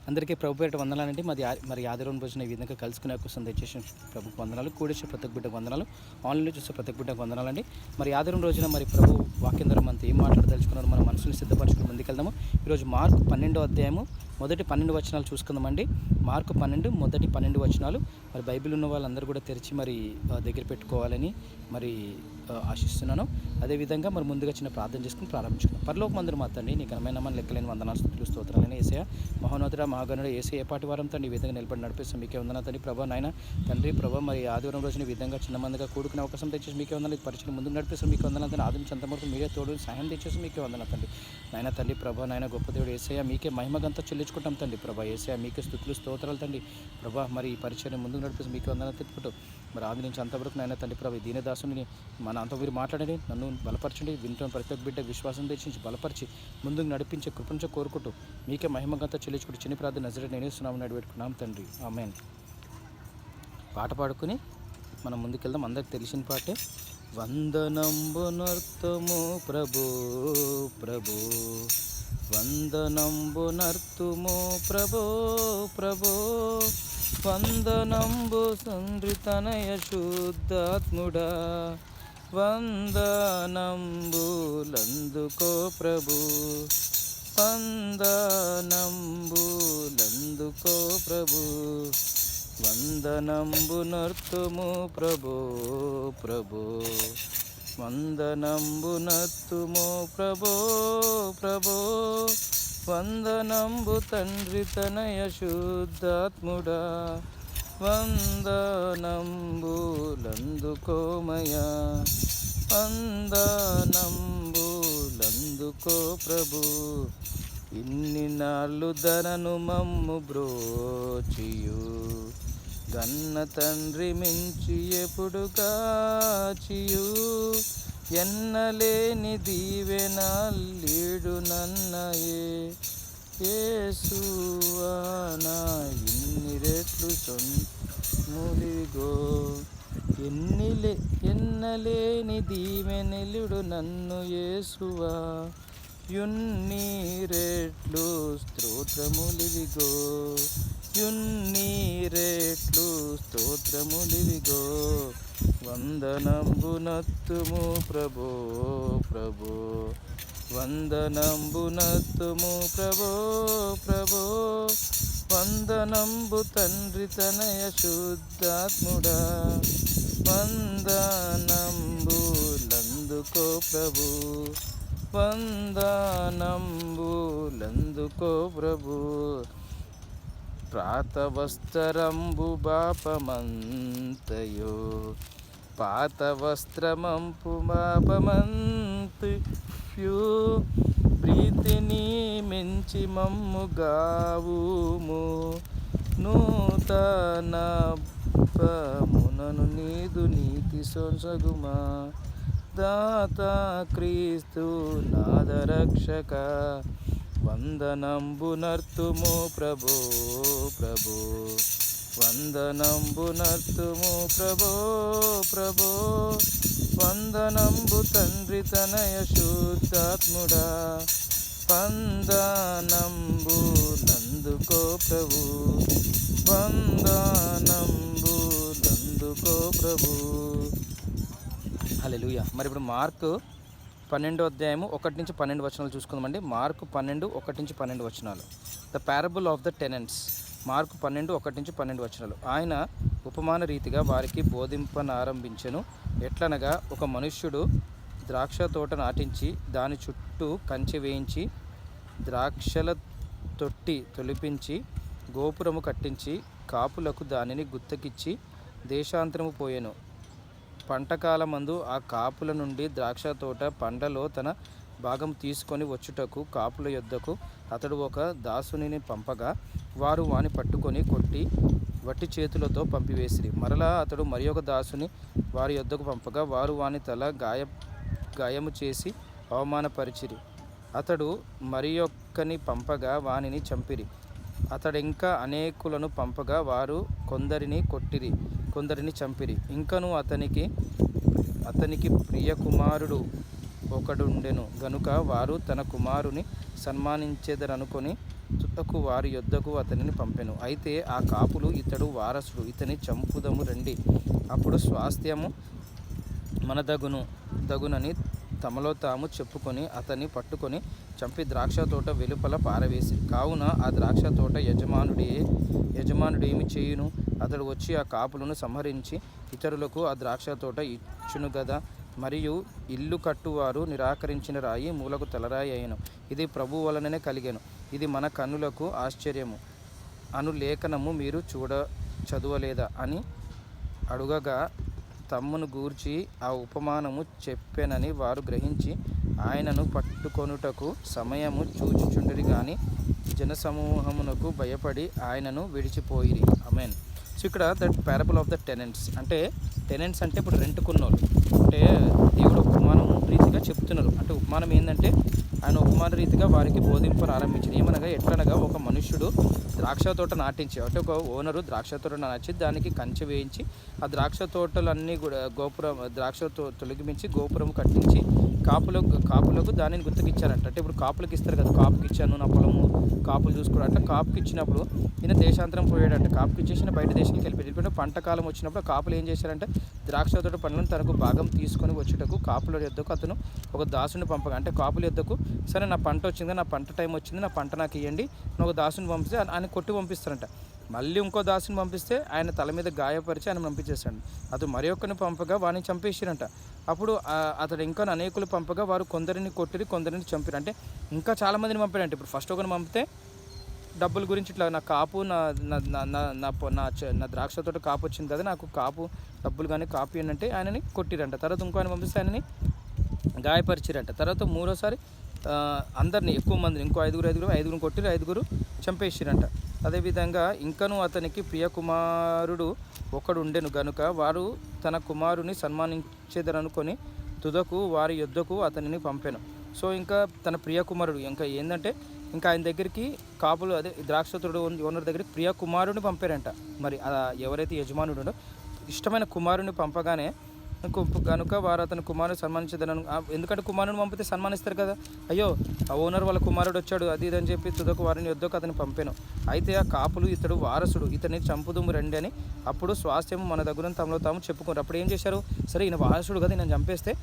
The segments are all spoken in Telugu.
అందరికీ ప్రభు పేరిట వందనాలండి. మరి ఆదివారం రోజున ఈ విధంగా కలుసుకునే అవకాశం దయచేసిన ప్రభుకు వందనాలు. కూడేసే ప్రతి బిడ్డకు వందనాలు. ఆన్లైన్లో చూసే ప్రతి బిడ్డకు వందనాలండి. మరి ఆదివారం రోజున మరి ప్రభు వాక్యం ద్వారా మనతో ఏం మాట్లాడదలుచుకున్నారో మన మనసుని సిద్ధపరచుకుని ముందుకెళ్దాము. ఈరోజు మార్కు 12వ అధ్యాయము మొదటి 12 వచనాలు చూసుకుందామండి. మార్కు 12 మొదటి 12 వచనాలు. మరి బైబిల్ ఉన్న వాళ్ళందరూ కూడా తెరిచి మరి దగ్గర పెట్టుకోవాలని మరి ఆశిస్తున్నాను. అదేవిధంగా మరి ముందుగా చిన్న ప్రార్థన చేసుకుని ప్రారంభించుకున్నాం. పరలోకమందున మా తండ్రి, నీ ఘనమైన మన లెక్కలేని వందనాలు స్తుతులు స్తోత్రాలని యేసయ్య, మహోన్నతుడ మహాగణుడు యేసయ్య, ఏ పాటి వారం తండ్రి ఈ విధంగా నిలబడి నడిపిస్తాం. మీకే వందనాలు తండ్రి. ప్రభా నాయన తండ్రి ప్రభా మరి ఆదివారం రోజున ఈ విధంగా చిన్న మందిగా కూడుకునే అవకాశం తెచ్చేసి మీకే వందనాలు. పరిచయం ముందుకు నడిపిస్తాం. మీకే వందనాలు తండ్రి. ఆదిం అంతవరకు మీరే తోడు సహాయం తెచ్చేసి మీకే వందనాలు తండ్రి. నాయన తండ్రి ప్రభా నాయన గొప్ప దేవుడు యేసయ్య, మీకే మహిమగంతా చెల్లించుకుంటాం తండ్రి. ప్రభా యేసయ్య, మీకే స్తుతులు స్తోత్రాలు తండ్రి. ప్రభా మరి ఈ పరిచయం ముందుకు నడిపిస్తాం. మీకే వందనాలు తిప్పుకుంటూ మరి ఆది నుంచి అంతవరకు నాయన తండ్రి ప్రభా దీనదాసుని మన అంత మీరు మాట్లాడండి, నన్ను బలపరచండి. వింటున్న ప్రతి ఒక్క బిడ్డ విశ్వాసం తెచ్చించి బలపరిచి ముందుకు నడిపించే కృపంచ కోరుకుంటూ మీకే మహిమగంతా చెల్లించుకుంటూ చిన్న ప్రార్థన నజరేయుడైన యేసునామమున నడిపెట్టుకున్నాం తండ్రి, ఆమేన్. పాట పాడుకుని మనం ముందుకెళ్దాం. అందరికి తెలిసిన పాటే. వందనంబునర్తుము ప్రభు ప్రభు, వందనంబునర్తుము ప్రభు ప్రభు, వందనంబు తండ్రి తనయ శుద్ధాత్ముడా, వందనంబులందుకో ప్రభు, వందనంబులందుకో ప్రభు, వందనంబునర్తుము ప్రభు ప్రభు, వందనంబునర్తుము ప్రభు ప్రభు, వందనంబు తండ్రి తనయ శుద్ధాత్ముడా, వందనంబులందుకోమయా, వందనంబులందుకో ప్రభు. ఇన్ని నాళ్ళు ధనను మమ్ము బ్రోచియు, గన్న తండ్రి మించి ఎప్పుడు కాచియు, ఎన్నలేని దీవెనాలీడు నన్నయే యేసువా, నా ఇన్ని రెట్లు సొమ్ములిగో, ఎన్నలేని దీవెనలుడు నన్ను యేసువా, యున్ని రెట్లు స్తోత్రములివిగో, యున్ని రెట్లు స్తోత్రములివిగో, వందనంబునత్తుము ప్రభో ప్రభో, వందనంబునత్తుము ప్రభో ప్రభో, వందనంబు తండ్రి తనయ శుద్ధాత్ముడా, వందనంబులందుకో ప్రభు, వందనంబులందుకో ప్రభు. ప్రాతవస్త్రంబు బాపమంతయో, పాత వస్త్రమంపు బాపమంతయు, ప్రీతిని మించి మమ్ము గావుము, నూతన పమునను నీదు నీతి సొసగుమా, దాత క్రీస్తు నాదరక్షక, వందనంబునర్తుము ప్రభో ప్రభో, వందనంబునర్తుము ప్రభో ప్రభో, వందనంబు తండ్రి తనయ శుద్ధాత్ముడా, వందనంబులందుకో ప్రభు, వందనంబులందుకో ప్రభు. హల్లెలూయా. మరి ఇప్పుడు మార్కు 12వ అధ్యాయము 1 నుంచి 12 వచనాలు చూసుకుందామండి. మార్కు 12 1 నుంచి 12 వచనాలు. The parable of the tenants. Mark 12 1 నుంచి 12 వచనాలు. ఆయన ఉపమాన రీతిగా వారికి బోధింపనారంభించెను. ఎట్లనగా, ఒక మనుష్యుడు ద్రాక్ష తోట నాటించి దాని చుట్టూ కంచె వేయించి ద్రాక్షల తొట్టి తొలిపించి గోపురము కట్టించి కాపులకు దానిని గుత్తకిచ్చి దేశాంతరము పోయెను. పంటకాలమందు ఆ కాపుల నుండి ద్రాక్ష తోట పంటలో తన భాగం తీసుకొని వచ్చుటకు కాపుల యొద్దకు అతడు ఒక దాసునిని పంపగా, వారు వాని పట్టుకొని కొట్టి వట్టి చేతులతో పంపివేసిరి. మరలా అతడు మరి ఒక దాసుని వారి యొద్దకు పంపగా, వారు వాని తల గాయము చేసి అవమానపరిచిరి. అతడు మరి ఒక్కని పంపగా వానిని చంపిరి. అతడింకా అనేకులను పంపగా వారు కొందరిని కొట్టిరి, కొందరిని చంపిరి. ఇంకను అతనికి ప్రియ కుమారుడు ఒకడుండెను గనుక వారు తన కుమారుని సన్మానించెదరనుకొని తుదకు వారి యొద్దకు అతనిని పంపెను. అయితే ఆ కాపులు, ఇతడు వారసుడు, ఇతని చంపుదము రండి, అప్పుడు స్వాస్థ్యము దగునని తమలో తాము చెప్పుకొని అతన్ని పట్టుకొని చంపి ద్రాక్ష తోట వెలుపల పారవేసి. కావున ఆ ద్రాక్ష తోట యజమానుడేమి చేయును? అతడు వచ్చి ఆ కాపులను సంహరించి ఇతరులకు ఆ ద్రాక్ష తోట ఇచ్చును గదా. మరియు ఇల్లు కట్టువారు నిరాకరించిన రాయి మూలకు తలరాయి అయ్యను. ఇది ప్రభు వలననే కలిగెను. ఇది మన కన్నులకు ఆశ్చర్యము అను లేఖనము మీరు చదవలేదా అని అడుగగా, తమ్మును గూర్చి ఆ ఉపమానము చెప్పెనని వారు గ్రహించి ఆయనను పట్టుకొనుటకు సమయము చూచుచుండిరి గాని జనసమూహమునకు భయపడి ఆయనను విడిచిపోయిరి. ఆమేన్. సో ఇక్కడ that parable of the tenants అంటే ఇప్పుడు రెంట్కున్నోళ్ళు అంటే దేవుడు ఉపమానం రీతిగా చెప్తున్నారు. అంటే ఉపమానం ఏంటంటే ఆయన ఉపమాన రీతిగా వారికి బోధింప ఆరంభించింది. ఏమనగా ఎట్లనగా ఒక మనుష్యుడు ద్రాక్ష తోట నాటించి, అంటే ఒక ఓనరు ద్రాక్ష తోట నాటి దానికి కంచె వేయించి ఆ ద్రాక్ష తోటలన్నీ కూడా ద్రాక్ష తొలగించి గోపురం కట్టించి కాపులకు దానిని గుర్తుకిచ్చారంట. అంటే ఇప్పుడు కాపులకు ఇస్తారు కదా, కాపుకి ఇచ్చాను నా పొలము కాపులు చూసుకోవడం, అట్లా కాపుకి ఇచ్చినప్పుడు ఈయన దేశాంతరం పోయాడంటే కాపుకి ఇచ్చేసిన బయట దేశానికి వెళ్ళిపోయి పంట కాలం వచ్చినప్పుడు కాపులు ఏం చేశారంటే ద్రాక్ష తోట పండ్లను తనకు భాగం తీసుకొని వచ్చేటకు కాపుల యొద్దకు అతను ఒక దాసుని పంపగా, అంటే కాపుల యొద్దకు సరే నా పంట వచ్చింది, నా పంట టైం వచ్చింది, నా పంట నాకు ఇవ్వండి, నేను ఒక దాసుని పంపిస్తే ఆయన కొట్టి పంపిస్తారంట. మళ్ళీ ఇంకో దాసుని పంపిస్తే ఆయన తల మీద గాయపరిచి ఆయన పంపించేస్తాడు. అతను మరి ఒక్కరిని పంపగా వాడిని చంపేసిరంట. అప్పుడు అతడు ఇంకా అనేకులు పంపగా వారు కొందరిని కొట్టిరి, కొందరిని చంపిరు. అంటే ఇంకా చాలామందిని పంపారంటే ఇప్పుడు ఫస్ట్ ఒకరిని పంపితే డబ్బుల గురించి ఇట్లా నా కాపు నా ద్రాక్ష తోట కాపు వచ్చింది కదా, నాకు కాపు డబ్బులు కానీ కాపు ఏంటంటే ఆయనని కొట్టిరంట. తర్వాత ఇంకో ఆయన పంపిస్తే ఆయనని గాయపరిచిరంట. తర్వాత మూడోసారి అందరినీ ఎక్కువ మందిని ఇంకో ఐదుగురు కొట్టిరు, ఐదుగురు చంపేసిరంట. అదేవిధంగా ఇంకను అతనికి ప్రియ కుమారుడు ఒకడు ఉండెను గనుక వారు తన కుమారుని సన్మానించేదరనుకొని తుదకు వారి యొద్దకు అతనిని పంపెను. సో ఇంకా తన ప్రియ కుమారుడు ఇంకా ఏంటంటే ఇంకా ఆయన దగ్గరికి కాపులు అదే ద్రాక్ష తోట ఓనర్ దగ్గరికి ప్రియ కుమారుడిని పంపారంట. మరి ఎవరైతే యజమానుడో ఇష్టమైన కుమారుని పంపగానే కనుక వారు అతని కుమారుని సన్మానించదనను. ఎందుకంటే కుమారుని పంపితే సన్మానిస్తారు కదా, అయ్యో ఆ ఓనర్ వాళ్ళ కుమారుడు వచ్చాడు అది ఇది అని చెప్పి తుదకు వారిని యొద్దకు అతని పంపాను. అయితే ఆ కాపులు ఇతడు వారసుడు, ఇతన్ని చంపుదుము రండి అని అప్పుడు స్వాస్థ్యము మన దగ్గర తమలో తాము చెప్పుకున్నారు. అప్పుడు ఏం చేశారు, సరే ఈయన వారసుడు కదా, నేను చంపేస్తే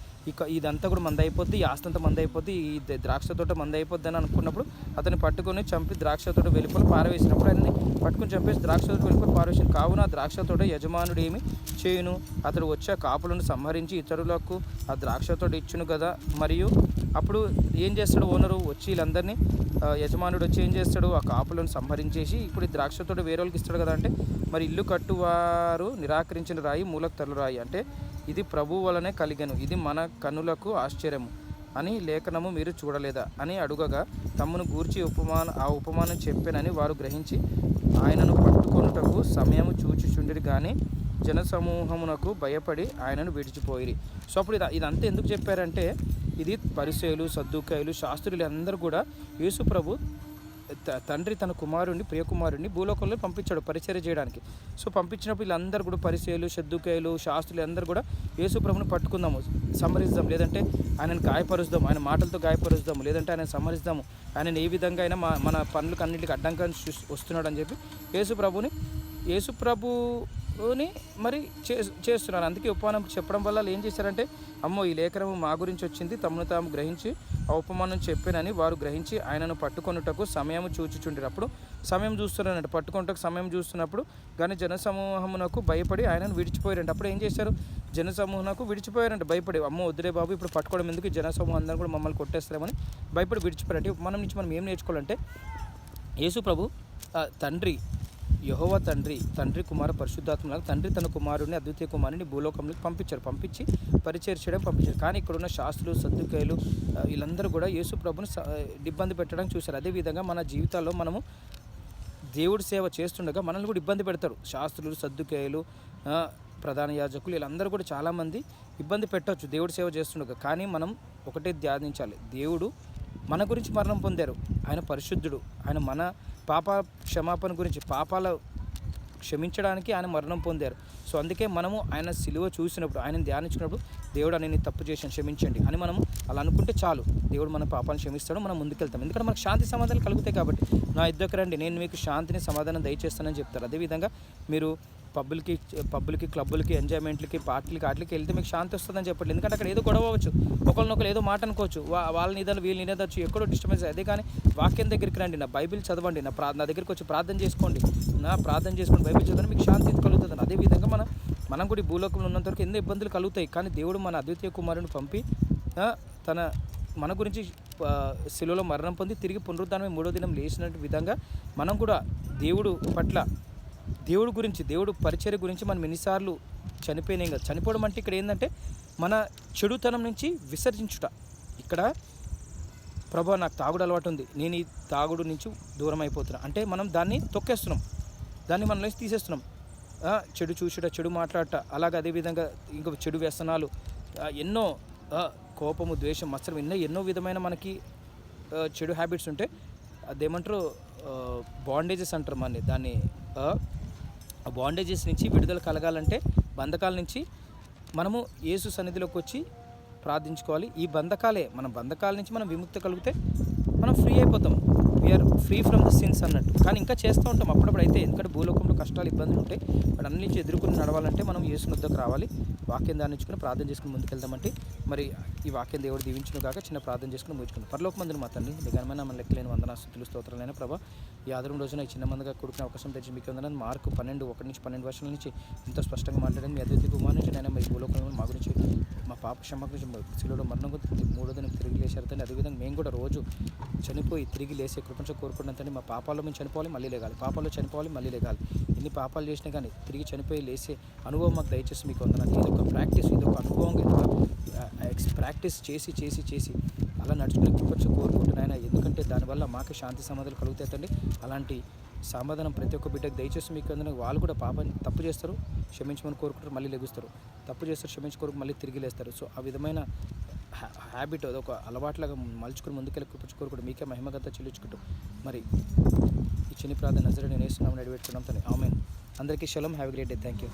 ఇదంతా కూడా మంద అయిపోద్ది, ఈ ఆస్తి అంతా మంద అయిపోద్ది, ఈ ద్రాక్ష తోట మంద అయిపోద్ది అని అనుకున్నప్పుడు అతన్ని పట్టుకొని చంపి ద్రాక్ష తోట వెలుపల పారవేసినప్పుడు ఆయన్ని పట్టుకుని చంపేసి ద్రాక్ష తోట వెలుపల పారవేసిన. కావున ద్రాక్ష తోట యజమానుడు ఏమి చేయును? అతడు వచ్చే కాపులను సంహరించి ఇతరులకు ఆ ద్రాక్ష తోట ఇచ్చును కదా. మరియు అప్పుడు ఏం చేస్తాడు ఓనరు వచ్చి వీళ్ళందరినీ యజమానుడు వచ్చి ఏం చేస్తాడు, ఆ కాపులను సంహరించేసి ఇప్పుడు ఈ ద్రాక్ష తోట వేరే వాళ్ళకి ఇస్తాడు కదా. అంటే మరి ఇల్లు కట్టువారు నిరాకరించిన రాయి మూలకు తలరాయి, అంటే ఇది ప్రభు వలనే కలిగెను, ఇది మన కన్నులకు ఆశ్చర్యము అని లేఖనము మీరు చూడలేదా అని అడుగగా, తమ్మును గూర్చి ఆ ఉపమానం చెప్పానని వారు గ్రహించి ఆయనను పట్టుకొనుటకు సమయము చూచుచుండిరి గాని జనసమూహమునకు భయపడి ఆయనను విడిచిపోయిరి. సో అప్పుడు ఇదంతా ఎందుకు చెప్పారంటే ఇది పరిసయ్యులు, సద్దూకాయులు, శాస్త్రులు అందరూ కూడా యేసు ప్రభు తండ్రి తన కుమారుడిని ప్రియకుమారుడిని భూలోకంలో పంపించాడు పరిచర్య చేయడానికి. సో పంపించినప్పుడు వీళ్ళందరూ కూడా పరిసయ్యులు, సద్దూకాయులు, శాస్త్రులు అందరూ కూడా యేసు ప్రభుని పట్టుకుందాము, సంహరిద్దాం, లేదంటే ఆయనను గాయపరుస్తాము, ఆయన మాటలతో గాయపరుస్తాము, లేదంటే ఆయన సంహరిస్తాము, ఆయన ఏ విధంగా అయినా మన పనులకు అన్నింటికి అడ్డంగా వస్తున్నాడు అని చెప్పి యేసు ప్రభుని మరి చేస్తున్నారు. అందుకే ఉపమానం చెప్పడం వల్ల ఏం చేశారంటే, అమ్మో ఈ లేఖనము మా గురించి వచ్చింది, తమను తాము గ్రహించి ఆ ఉపమానం చెప్పానని వారు గ్రహించి ఆయనను పట్టుకొనుటకు సమయం చూచుచుండిరు. అప్పుడు సమయం చూస్తున్నారంట, పట్టుకొనుటకు సమయం చూస్తున్నప్పుడు కానీ జనసమూహమునకు భయపడి ఆయనను విడిచిపోయారంట. అప్పుడు ఏం చేశారు, జనసమూహమునకు విడిచిపోయారంట భయపడి, అమ్మో వద్దురే బాబు ఇప్పుడు పట్టుకోవడం ఎందుకు, జనసమూహం అందరూ కూడా మమ్మల్ని కొట్టేస్తారేమని భయపడి విడిచిపోయారంటే. ఉపమానం నుంచి మనం ఏం నేర్చుకోవాలంటే యేసు ప్రభు తండ్రి యెహోవా తండ్రి కుమార పరిశుద్ధాత్మలాగా తండ్రి తన కుమారుడిని అద్వితీయ కుమారుని భూలోకంలోకి పంపించి పరిచయం చేయడం పంపించారు. కానీ ఇక్కడున్న శాస్త్రులు, సద్దుకాయలు వీళ్ళందరూ కూడా యేసు ప్రభుని ఇబ్బంది పెట్టడం చూశారు. అదేవిధంగా మన జీవితాల్లో మనము దేవుడి సేవ చేస్తుండగా మనల్ని కూడా ఇబ్బంది పెడతారు. శాస్త్రులు, సద్దుకాయలు, ప్రధాన యాజకులు వీళ్ళందరూ కూడా చాలామంది ఇబ్బంది పెట్టవచ్చు దేవుడి సేవ చేస్తుండగా. కానీ మనం ఒకటే ధ్యానించాలి, దేవుడు మన గురించి మరణం పొందారు, ఆయన పరిశుద్ధుడు, ఆయన మన పాప క్షమాపణ గురించి పాపాల క్షమించడానికి ఆయన మరణం పొందారు. సో అందుకే మనము ఆయన సిలువ చూసినప్పుడు, ఆయనను ధ్యానించినప్పుడు, దేవుడు నేను తప్పు చేశాను క్షమించండి అని మనం అలా అనుకుంటే చాలు, దేవుడు మన పాపాలను క్షమిస్తాడు, మనం ముందుకెళ్తాం. ఎందుకంటే మనకు శాంతి సమాధానాలు కలుగుతాయి కాబట్టి. నా ఇద్దరికి రండి, నేను మీకు శాంతిని సమాధానం దయచేస్తానని చెప్తారు. అదేవిధంగా మీరు పబ్బులకి క్లబ్బులకి ఎంజాయ్మెంట్లకి పార్టీలకి వాటికి వెళ్తే మీకు శాంతి వస్తుందని చెప్పండి. ఎందుకంటే అక్కడ ఏదో గొడవ అవ్వచ్చు, ఒకరినొకరు ఏదో మాట అనుకోవచ్చు, వాళ్ళని ఇదాలు వీళ్ళని ఇనేదచ్చు, ఎక్కడో డిస్టర్బెన్స్. అదే కానీ వాక్యం దగ్గరికి రండి, నా బైబిల్ చదవండి, నా దగ్గరికి వచ్చి ప్రార్థన చేసుకోండి, బైబిల్ చదవండి, మీకు శాంతి కలుగుతుంది. అదేవిధంగా మనం కూడా ఈ భూలోకంలో ఉన్నంత వరకు ఎన్నో ఇబ్బందులు కలుగుతాయి, కానీ దేవుడు మన అద్వితీయ కుమారుని పంపి మన గురించి శిలువలో మరణం పొంది తిరిగి పునరుద్ధానమై 3వ దినం లేచిన విధంగా మనం కూడా దేవుడు గురించి, దేవుడు పరిచర్య గురించి మనం ఎన్నిసార్లు చనిపోయినాం కదా. చనిపోవడం అంటే ఇక్కడ ఏంటంటే మన చెడుతనం నుంచి విసర్జించుట. ఇక్కడ ప్రభా నాకు తాగుడు అలవాటు ఉంది, నేను ఈ తాగుడు నుంచి దూరం అయిపోతున్నా అంటే మనం దాన్ని తొక్కేస్తున్నాం, దాన్ని మన నుంచి తీసేస్తున్నాం. చెడు చూసుట, చెడు మాట్లాడట, అలాగే అదేవిధంగా ఇంకా చెడు వ్యసనాలు, ఎన్నో కోపము, ద్వేషం, మత్సరం, ఎన్నో విధమైన మనకి చెడు హ్యాబిట్స్ ఉంటాయి. అదేమంటారు బాండేజెస్ అంటారు మన దాన్ని. ఆ బాండేజెస్ నుంచి విడుదల కలగాలంటే, బంధకాల నుంచి మనము యేసు సన్నిధిలోకి వచ్చి ప్రార్థించుకోవాలి. ఈ బంధకాల నుంచి మనం విముక్తి కలిగితే మనం ఫ్రీ అయిపోతాం. We are free from the sins అన్నట్టు. కానీ ఇంకా చేస్తూ ఉంటాం అప్పుడప్పుడు అయితే, ఎందుకంటే భూలోకంలో కష్టాలు, ఇబ్బందులు ఉంటాయి. వాటి అన్ని నుంచి ఎదుర్కొని నడవాలంటే మనం యేసు వద్దకు రావాలి, వాక్యం ధ్యానించుకుని ప్రార్థన చేసుకుని ముందుకెళ్తామంటే, మరి ఈ వాక్యం దేవుడు దీవించును కాక చిన్న ప్రార్థన చేసుకుని ముగించుకుంటాం. పరలోకమందున మా తండ్రి, ఘనమైన మన లెక్కలేని వందనాలు, స్తుతులు, స్తోత్రాలైన ప్రభా, ఈ ఆదివారం రోజున ఈ చిన్న మందిగా కూడుకునే అవకాశం తెచ్చి మీకు వందనాలు. మార్కు 12:1-12 వర్షాల నుంచి ఎంతో స్పష్టంగా మాట్లాడింది. మీ అద్వితీయ కుమారుని నుంచి నేను మీ భూలోకంలో మా గురించి, మా పాప క్షమ గురించి, శిలువలో మరణం గురించి 3వ దినం తిరిగి లేచారు తండ్రి. అదేవిధంగా మేము కూడా రోజు చనిపోయి తిరిగి లేసే కృపను కోరుకున్నాం. మా పాపాల్లో మేము చనిపోవాలి, మళ్ళీ లేగాలి, పాపాల్లో చనిపోవాలి, మళ్ళీ లేగాలి. ఎన్ని పాపాలు చేసినా కానీ తిరిగి చనిపోయి లేసే అనుభవం మాకు దయచేసి మీకు వందనాలు. ఇదొక ప్రాక్టీస్, ఇదొక అనుభవం, ప్రాక్టీస్ చేసి అలా నడుచుకునే కృపను కోరుకుంటున్నాయన. ఎందుకంటే దానివల్ల మాకు శాంతి సమాధానాలు కలుగుతాయి తండ్రి. అలాంటి సమాధానం ప్రతి ఒక్క బిడ్డకు దయచేసి మీకు వందనాలు. వాళ్ళు కూడా తప్పు చేస్తారు, క్షమించమని కోరుకుంటారు, మళ్ళీ లెగుస్తారు, తప్పు చేస్తారు, క్షమించుకోరు, మళ్ళీ తిరిగి లేస్తారు. సో ఆ విధమైన హ్యాబిట్, అదొక అలవాట్లాగా మలుచుకుని ముందుకెళ్ళి కోరుకుంటూ మీకే మహిమగత చెల్లించుకుంటూ మరి ఈ చిన్ని ప్రార్థన నజరేయుడైన యేసు నామమున అడిగి పెట్టుకున్నాం తండ్రి. ఆమేన్. అందరికీ shalom. Have a great day. Thank you.